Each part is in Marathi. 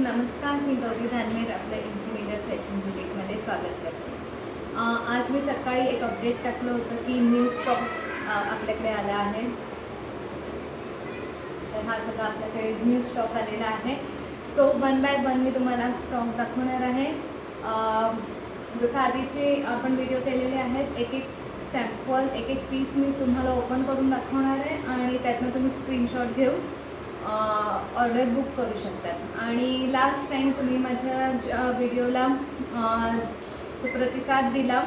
नमस्कार, मी गौरी धानमेर आपल्या इंटिरियर फॅशन बुटीकमध्ये स्वागत करते। आज मी सकाळी एक अपडेट टाकलं होतं की न्यू स्टॉक आपल्याकडे आला आहे। तर हा सगळा आपल्याकडे न्यू स्टॉक आलेला आहे। सो वन बाय वन मी तुम्हाला स्टॉक दाखवणार आहे। जसं आधीचे आपण व्हिडिओ केलेले आहेत, एक एक सॅम्पल एक एक पीस मी तुम्हाला ओपन करून दाखवणार आहे आणि त्यातनं तुम्ही स्क्रीनशॉट घेऊन ऑर्डर बुक करू शकतात। आणि लास्ट टाइम तुम्ही माझ्या व्हिडिओला जो प्रतिसाद दिला,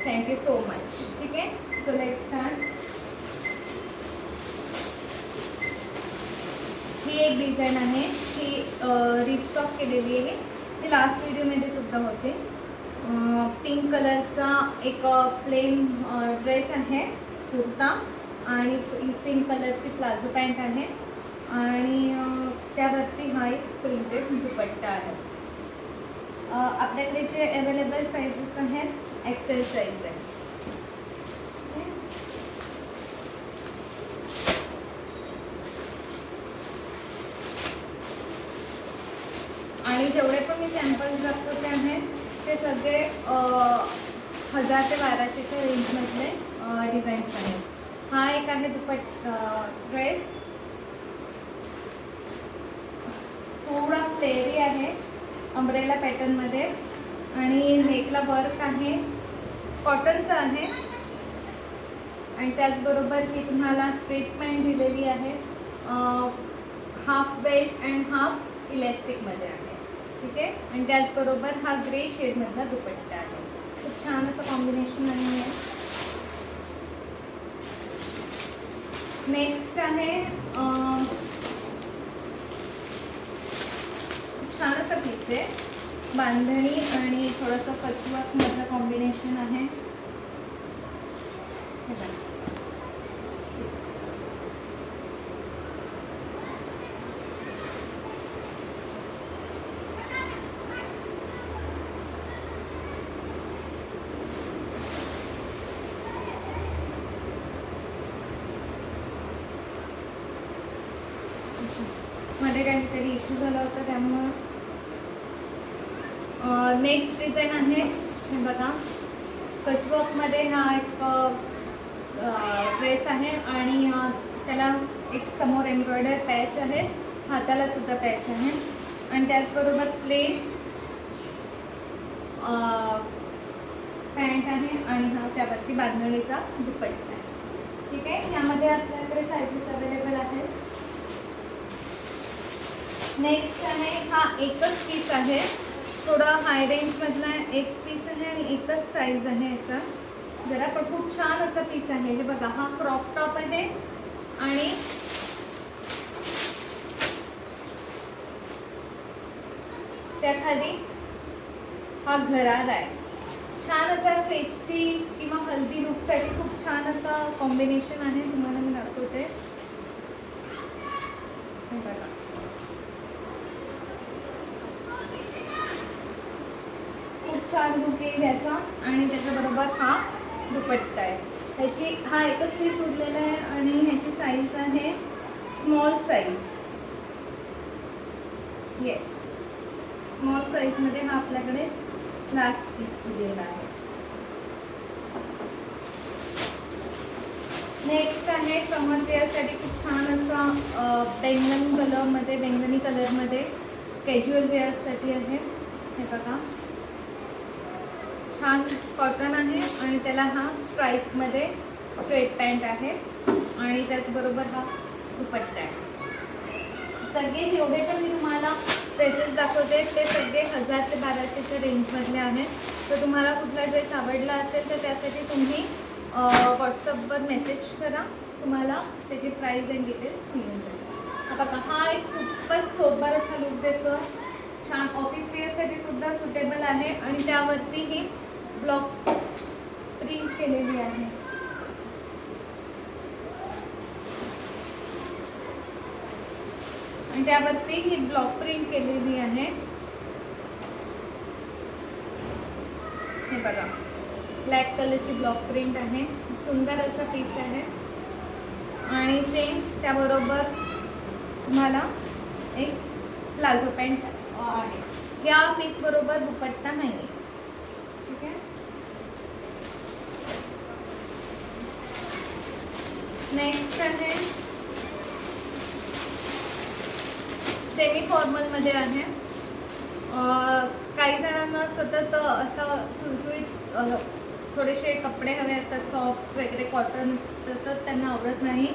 थँक्यू सो मच। ठीक आहे, सो लेट्स स्टार्ट। ही एक डिझाईन आहे, ही रिस्टॉक केलेली आहे। ती लास्ट व्हिडिओमध्ये सुद्धा होते। पिंक कलरचा एक प्लेन ड्रेस आहे, कुर्ता, आणि पिंक कलरची प्लाझो पॅन्ट आहे आणि त्यावरती हा एक प्रिंटेड दुपट्टा आहे। आपल्याकडे जे अवेलेबल साइजेस आहेत, एक्सेल साइज आहे। आणि जेवढे पण मी सॅम्पल्स दाखवते आहेत ते सगळे 1000 ते 1200च्या रेंजमधले डिझाईन्स आहेत। हा एक आहे ड्रेस, थोडा फ्लेअरी आहे, अम्ब्रेला पॅटर्नमध्ये, आणि नेकला वर्क आहे, कॉटनचा आहे। आणि त्याचबरोबर ही तुम्हाला स्ट्रेट पॅन्ट दिलेली आहे, हाफ बेल्ट अँड हाफ इलॅस्टिकमध्ये आहे। ठीक आहे, आणि त्याचबरोबर हा ग्रे शेडमधला दुपट्टा आहे। खूप छान असं कॉम्बिनेशन आहे। नेक्स्ट आहे छान असा पीस आहे, बांधणी आणि थोडंसं कचवर्क मधलं कॉम्बिनेशन आहे। मध्ये काहीतरी इश्यू झाला होता त्यामुळं। नेक्स्ट डिझाईन आहे, हे बघा, कचवर्कमध्ये हा एक ड्रेस आहे आणि त्याला एक समोर एम्ब्रॉयडर पॅच आहे, हाताला सुद्धा पॅच आहे, आणि त्याचबरोबर प्लेन पॅन्ट आहे आणि हा त्यावरती बांधणीचा दुपट्टा आहे। ठीक आहे, यामध्ये आपल्याकडे साइजेस अवेलेबल आहेत। नेक्स्ट आहे, हा एकच पीस आहे, थोडा हाय रेंजमधला एक पीस आहे आणि एकच साईज आहे याचा जरा, पण खूप छान असा पीस आहे। हे बघा, हा क्रॉप टॉप आहे आणि त्याखाली हा घरारा आहे। छान असा फेस्टी किंवा हल्दी लुकसाठी खूप छान असा कॉम्बिनेशन आहे। तुम्हाला मी दाखवते, हे बघा, खूप छान लुक आहे याचा, आणि त्याच्याबरोबर हा दुपट्टा आहे। ह्याची हा एकच पीस उरलेला आहे आणि ह्याची साईज आहे स्मॉल साईज। येस, स्मॉल साईजमध्ये हा आपल्याकडे लास्ट पीस दिलेला आहे। नेक्स्ट आहे समर वेअरसाठी खूप छान असा बैंगनी कलरमध्ये कॅज्युअल वेअर्ससाठी आहे। हे बघा, छान कॉटन आहे आणि त्याला हा स्ट्राईपमध्ये स्ट्रेट पॅन्ट आहे आणि त्याचबरोबर हा दुपट्टा आहे। सगळे जेवढे पण मी तुम्हाला ड्रेसेस दाखवते ते सगळे 1000 ते 1200च्या रेंजमधले आहेत। तर तुम्हाला कुठला ड्रेस आवडला असेल तर त्यासाठी तुम्ही व्हॉट्सअपवर मेसेज करा, तुम्हाला त्याची प्राईस अँड डिटेल्स मिळून जाईल। बघा, हा एक खूपच सोबर असा लुक देतो, छान ऑफिस वेअरसाठी सुद्धा सुटेबल आहे आणि त्यावरती ही ब्लॉक प्रिंट केलेली आहे। आणि त्यावरती ही ब्लॉक प्रिंट केलेली आहे। हे बघा, ब्लॅक कलरची ब्लॉक प्रिंट आहे, सुंदर असा पीस आहे। आणि सेम त्याबरोबर तुम्हाला एक प्लाझो पॅन्ट आहे. या पीस बरोबर दुपट्टा नाही आहे. ठीक आहे. नेक्स्ट आहे सेमी फॉर्मल मध्ये आहे. काही जणांना सतत असं सुळसुळीत थोडेसे कपडे हवे असतात, सॉफ्ट वगैरे कॉटन, सतत त्यांना आवडत नाही.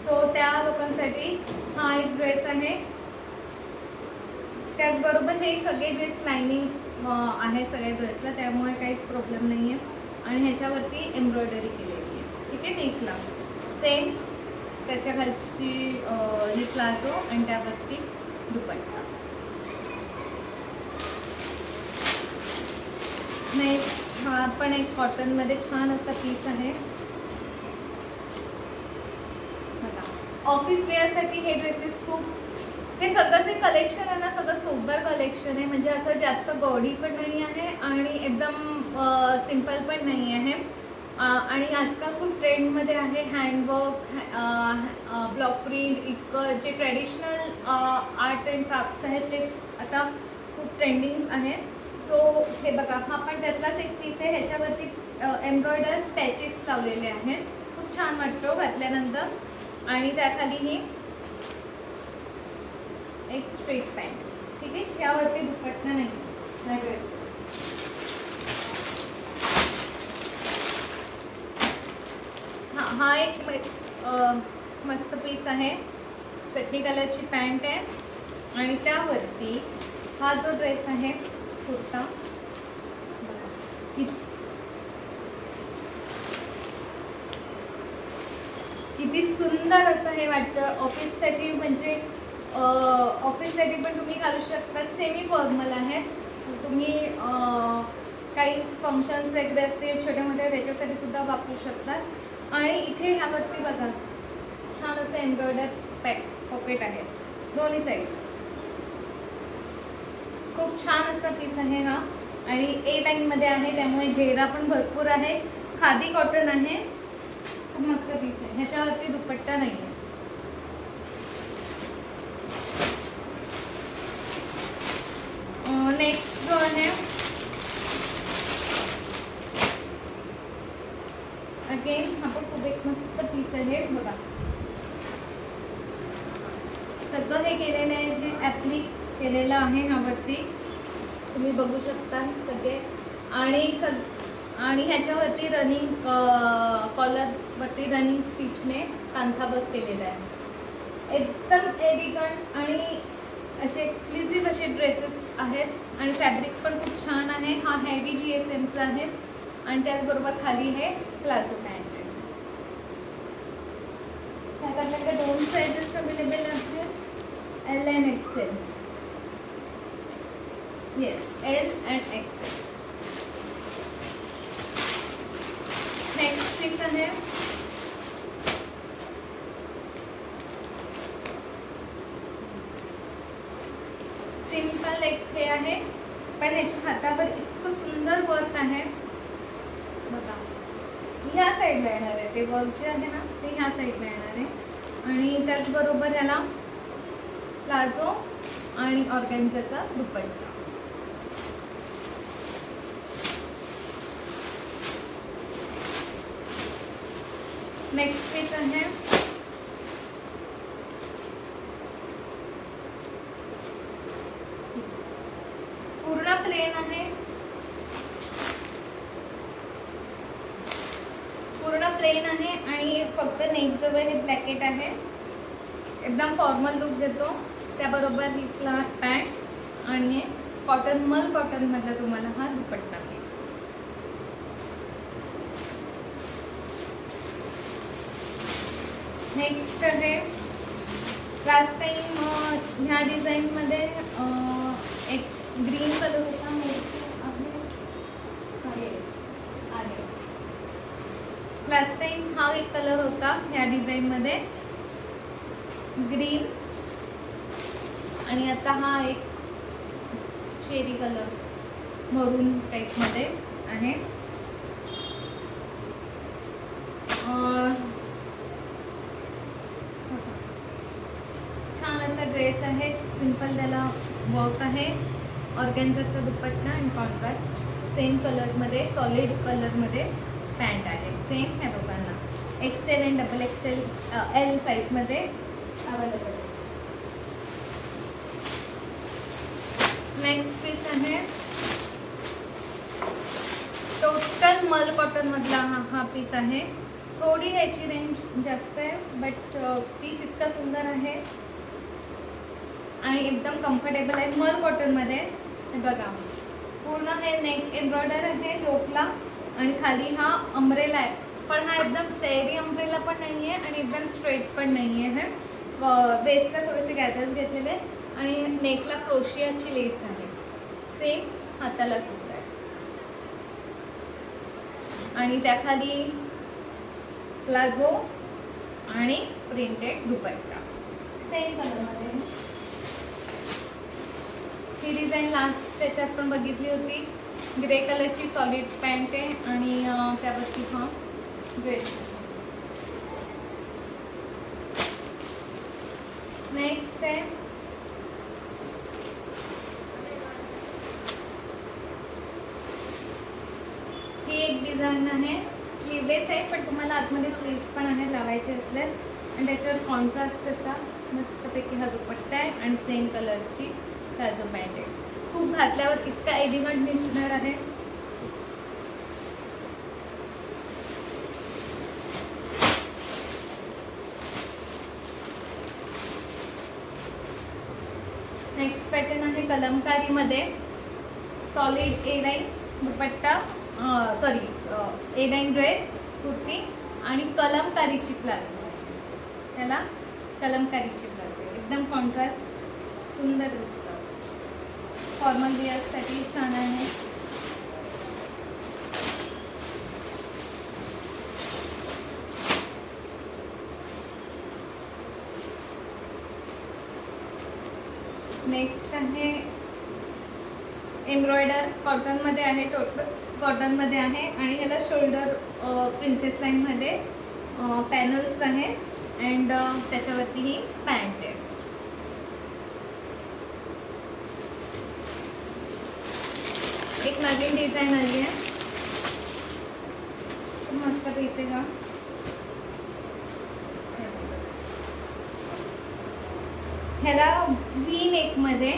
सो त्या लोकांसाठी हा एक ड्रेस आहे. त्याचबरोबर हे सगळे ड्रेस लाइनिंग आहे सगळ्या ड्रेसला, त्यामुळे काहीच प्रॉब्लेम नाही आहे. आणि ह्याच्यावरती एम्ब्रॉयडरी केलेली आहे. ठीक आहे. नेकला सेम त्याच्या खालची ही प्लाझो आणि त्यावरती दुपट्टा. नेक्स्ट हा पण एक कॉटनमध्ये छान असा पीस आहे. ऑफिस वेअरसाठी हे ड्रेसेस खूप, हे सगळं जे कलेक्शन आहे ना, सगळं सोबर कलेक्शन आहे. म्हणजे असं जास्त गॉडी पण नाही आहे आणि एकदम सिम्पल पण नाही आहे. आणि आजकाल खूप ट्रेंडमध्ये आहे हँडवर्क, ब्लॉक प्रिंट, जे ट्रेडिशनल आर्ट अँड क्राफ्ट्स आहेत ते आता खूप ट्रेंडिंग आहे. सो हे बघा, हा पण त्यातलाच एक पीस आहे. ह्याच्यावरती एम्ब्रॉयडर पॅचेस लावलेले आहेत. खूप छान वाटतो घातल्यानंतर. आणि त्याखाली ही एक स्ट्रेट पॅन्ट. ठीक आहे. त्यावरती दुपट्टा नाही ड्रेस. हा एक मस्त पीस आहे. चटणी कलरची पॅन्ट आहे आणि त्यावरती हा जो ड्रेस आहे कुर्ता, किती सुंदर असं हे वाटतं ऑफिससाठी. म्हणजे ऑफिससाठी पण तुम्ही घालू शकता. सेमी फॉर्मल आहे. तुम्ही काही फंक्शन्स वगैरे असतील छोट्या मोठ्या त्याच्यासाठी सुद्धा वापरू शकतात. आणि इथे ह्यावरती बघा छान असं एम्ब्रॉयडर पॉकेट आहे दोन्ही साईड. खूप छान असा पीस आहे हा. आणि ए लाईनमध्ये आहे, त्यामुळे घेरा पण भरपूर आहे. खादी कॉटन आहे. खूप मस्त पीस आहे. ह्याच्यावरती दुपट्टा नाही आहे. नेक्स्ट जो आहे अगेन हा पण खूप एक मस्त पीस आहे. बघा सगळं हे केलेलं आहे, हे ॲप्लिक केलेलं आहे ह्यावरती, तुम्ही बघू शकता सगळे. आणि ह्याच्यावरती रनिंग कॉलरवरती रनिंग स्टिचने कांथाबक केलेलं आहे. एकदम एलिगंट आणि असे एक्सक्लुझिव्ह असे ड्रेसेस आहेत. आणि फॅब्रिक पण खूप छान आहे. हा हेवी GSMचा आहे. आणि त्याचबरोबर खाली हे प्लाझो पॅन्ट आहे. त्यात आपल्याकडे 2 साइजेस अवेलेबल आहेत, L and XL. Yes, L and XL. Next piece आहे सिंपल एक हे आहे, पण ह्याच्या हातावर इतकं सुंदर वर्क आहे. बघा ह्या साईडला येणार आहे ते वर्क जे आहे ना, ते ह्या साईडला येणार आहे. आणि त्याचबरोबर ह्याला प्लाझो आणि ऑर्गॅन्झाचा दुपट्टा. नेक्स्ट पीस आहे पूर्ण प्लेन आहे. पूर्ण प्लेन आहे आणि फक्त नेक जवळ हे ब्लॅकेट आहे. एकदम फॉर्मल लुक देतो. त्याबरोबर ही फ्लॅट पॅन्ट आणि कॉटन, मल कॉटन मधला तुम्हाला हा दुपट्टा आहे. नेक्स्ट आहे लास्ट टाइम ह्या डिझाईनमध्ये एक ग्रीन कलर होता, लास्ट टाइम हा एक कलर होता ह्या डिझाईनमध्ये ग्रीन. आणि आता हा एक चेरी कलर मरून टाईपमध्ये आहे. छान असा ड्रेस आहे. सिंपल त्याला वर्क आहे. ऑर्गॅन्झाचा दुपट्टा आणि कॉन्ट्रास्ट सेम कलरमध्ये, सॉलिड कलरमध्ये पॅन्ट आहे. सेम ह्या दोघांना XL आणि XXL L साईजमध्ये अवेलेबल आहे. नेक्स्ट पीस आहे टोटल मल कॉटन मधला हा पीस आहे. थोडी ह्याची रेंज जास्त आहे, बट पीस इतका सुंदर आहे आणि एकदम कम्फर्टेबल आहे. मल कॉटन मध्ये हे बघा, पूर्ण हे नेक एम्ब्रॉयडर आहे योकला आणि खाली हा अम्ब्रेला आहे. पण हा एकदम फेरी अम्ब्रेला पण नाही आहे आणि एकदम स्ट्रेट पण नाही आहे. बेसला थोडेसे गॅदर्स घेतलेले आणि नेकला क्रोशियाची लेस आहे. सेम हाताला सुद्धा आहे आणि त्याखाली प्लाझो आणि प्रिंटेड दुपट्टा सेम कलरमध्ये. ही डिझाईन लास्ट त्याच्यात पण बघितली होती. ग्रे कलरची सॉलिड पॅन्ट आहे आणि त्यावरती हा ड्रेस. नेक्स्ट आहे ही एक डिझाईन आहे. स्लीवलेस आहे, पण तुम्हाला आतमध्ये स्लीव्स पण आहेत लावायचे असल्यास. आणि त्याच्यावर कॉन्ट्रास्ट असा मस्तपैकी हा दुपट्टा आहे आणि सेम कलरची प्लाझो पॅन्ट आहे. खूप घातल्यावर इतका एलिगंट दिसणार आहे. नेक्स्ट पॅटर्न आहे कलमकारीमध्ये. सॉलिड ए लाईन दुपट्टा, सॉरी ए लाईन ड्रेस, कुर्ती आणि कलमकारीची प्लाझो. त्याला कलमकारीची प्लाझो एकदम कॉन्ट्रास्ट सुंदर दिसतं. फॉर्मल वेअरसाठी छान आहे. नेक्स्ट आहे एम्ब्रॉयडर कॉटनमध्ये आहे. टोटल कॉटनमध्ये आहे आणि ह्याला शोल्डर प्रिन्सेस लाईनमध्ये पॅनल्स आहे अँड त्याच्यावरती ही पॅन्ट आहे. एक नवीन डिझाईन आली आहे, खूप मस्त पीस आहे का. ह्याला व्ही नेकमध्ये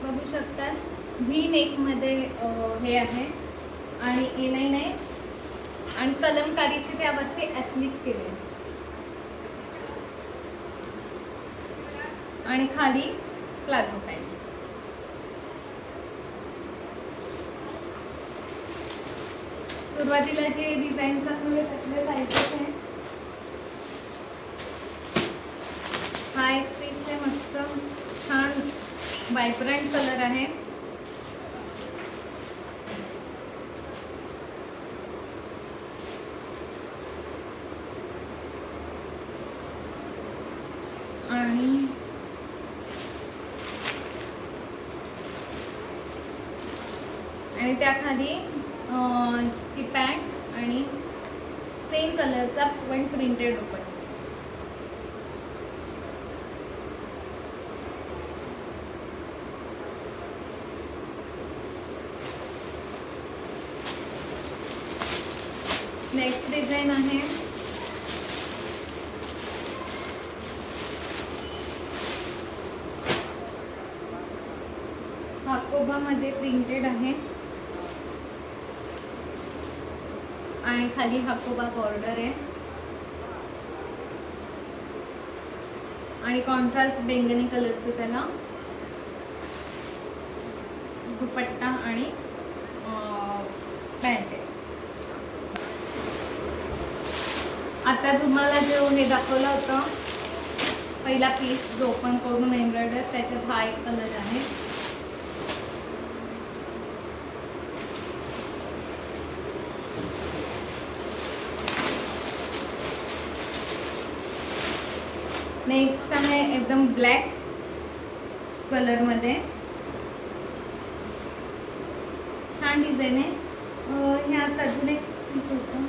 बघू शकतात. व्ही नेकमध्ये हे आहे आणि ए लाईन आहे आणि कलमकारीची त्यावरती ॲप्लिक केले आणि खाली प्लाझो पॅन्ट. सुरुवातीला जे डिझाईन्स दाखवले त्यातले साईजेस आहे. हा एक पीस आहे, मस्त छान वायब्रंट कलर आहे. आणि त्याखाली ती पॅन्ट आणि सेम कलरचा पण प्रिंटेड दुपट्टा. नेक्स्ट डिझाईन आहे हाकोबामध्ये प्रिंटेड आहे आणि खाली हाकोबा बॉर्डर आहे आणि कॉन्ट्रास्ट बेंगनी कलरचं त्याला दुपट्टा आणि पॅन्ट आहे. आता तुम्हाला जो हे दाखवलं होतं पहिला पीस जो ओपन करून एम्ब्रॉयडर, त्याच्यात हा एक कलर आहे. नेक्स्ट आहे एकदम ब्लॅक कलरमध्ये, छान डिझाईन आहे. ह्यात अजून एक पीस होतं.